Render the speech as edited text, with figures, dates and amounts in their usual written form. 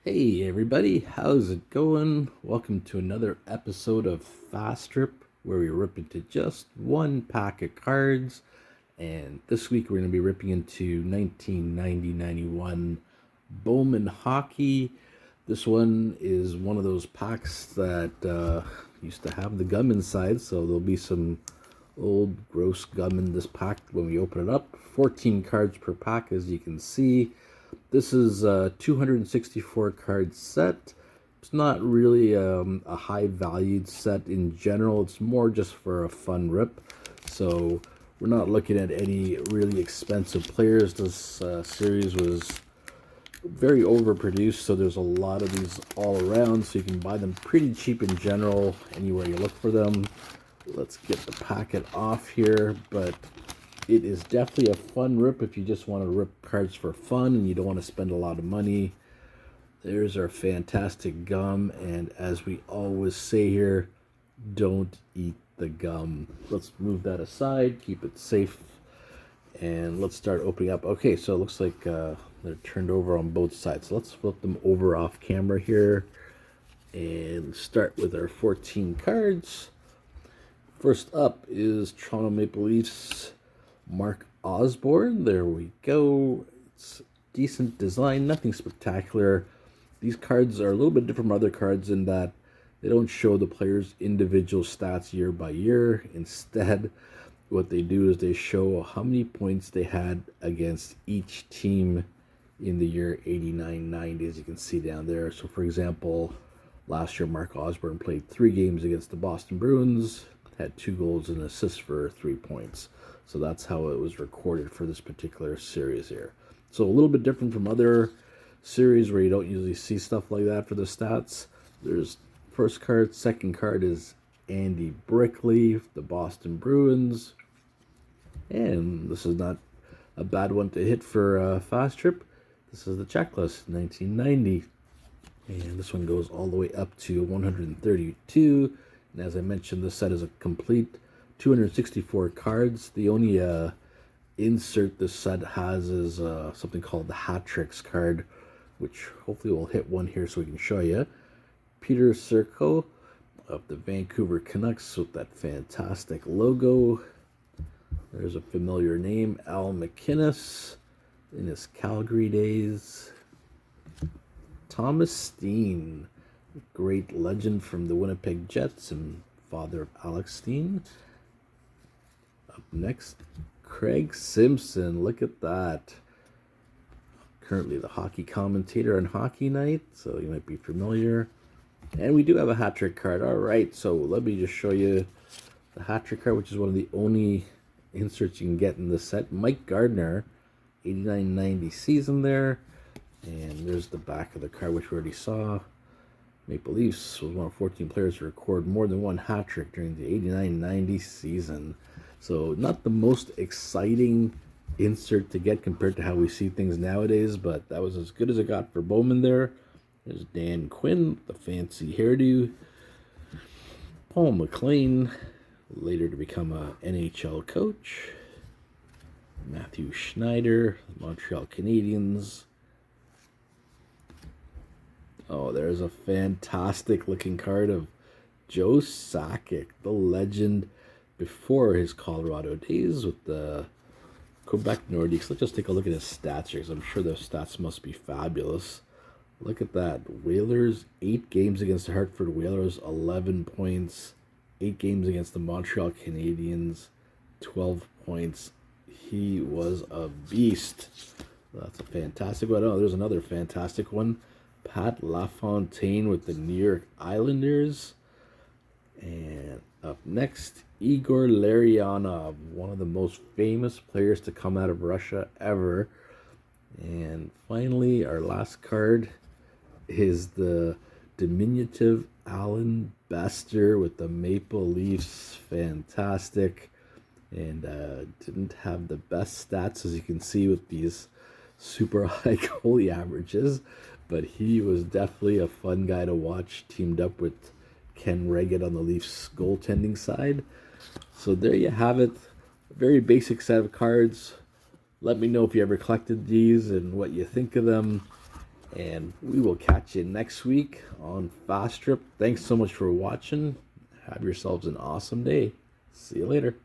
Hey everybody, how's it going? Welcome to another episode of Fast Rip, where we rip into just one pack of cards. And this week we're going to be ripping into 1990-91 Bowman hockey. This one is one of those packs that used to have the gum inside, so there'll be some old gross gum in this pack when we open it up. 14 cards per pack, as you can see. This is a 264 card set. It's not really a high valued set in general. It's more just for a fun rip. So we're not looking at any really expensive players. This series was very overproduced, so there's a lot of these all around, so you can buy them pretty cheap in general anywhere you look for them. Let's get the packet off here, but it is definitely a fun rip if you just want to rip cards for fun and you don't want to spend a lot of money. There's our fantastic gum, and as we always say here, don't eat the gum. Let's move that aside, keep it safe, and let's start opening up. Okay, so it looks like they're turned over on both sides. So let's flip them over off camera here and start with our 14 cards. First up is Toronto Maple Leafs Mark Osborne. There we go. It's decent design, nothing spectacular. These cards are a little bit different from other cards in that they don't show the players' individual stats year by year. Instead, what they do is they show how many points they had against each team in the year 89-90, as you can see down there. So, for example, last year Mark Osborne played 3 games against the Boston Bruins, had 2 goals and assists for 3 points. So that's how it was recorded for this particular series here. So a little bit different from other series where you don't usually see stuff like that for the stats. There's first card, second card is Andy Brickley, the Boston Bruins. And this is not a bad one to hit for a fast trip. This is the checklist, 1990. And this one goes all the way up to 132. And as I mentioned, this set is a complete 264 cards. The only insert this set has is something called the Hat Tricks card, which hopefully we'll hit one here so we can show you. Peter Serko of the Vancouver Canucks with that fantastic logo. There's a familiar name, Al McInnes in his Calgary days. Thomas Steen, great legend from the Winnipeg Jets and father of Alex Steen. Up next, Craig Simpson. Look at that. Currently the hockey commentator on Hockey Night, so you might be familiar. And we do have a hat trick card. All right, so let me just show you the hat trick card, which is one of the only inserts you can get in the set. Mike Gardner, 89-90 season there. And there's the back of the card, which we already saw. Maple Leafs was one of 14 players to record more than one hat trick during the 89-90 season. So not the most exciting insert to get compared to how we see things nowadays, but that was as good as it got for Bowman there. There's Dan Quinn, the fancy hairdo. Paul McLean, later to become a NHL coach. Matthew Schneider, Montreal Canadiens. Oh, there's a fantastic looking card of Joe Sakic, the legend before his Colorado days with the Quebec Nordiques. Let's just take a look at his stats here, because I'm sure those stats must be fabulous. Look at that. Whalers, 8 games against the Hartford Whalers, 11 points. 8 games against the Montreal Canadiens, 12 points. He was a beast. That's a fantastic one. Oh, there's another fantastic one. Pat LaFontaine with the New York Islanders. And up next, Igor Larionov, one of the most famous players to come out of Russia ever. And finally, our last card is the diminutive Alan Bester with the Maple Leafs. Fantastic. And didn't have the best stats, as you can see, with these super high goalie averages. But he was definitely a fun guy to watch, teamed up with Ken Reggett on the Leafs goaltending side. So there you have it. A very basic set of cards. Let me know if you ever collected these and what you think of them. And we will catch you next week on Fast Trip. Thanks so much for watching. Have yourselves an awesome day. See you later.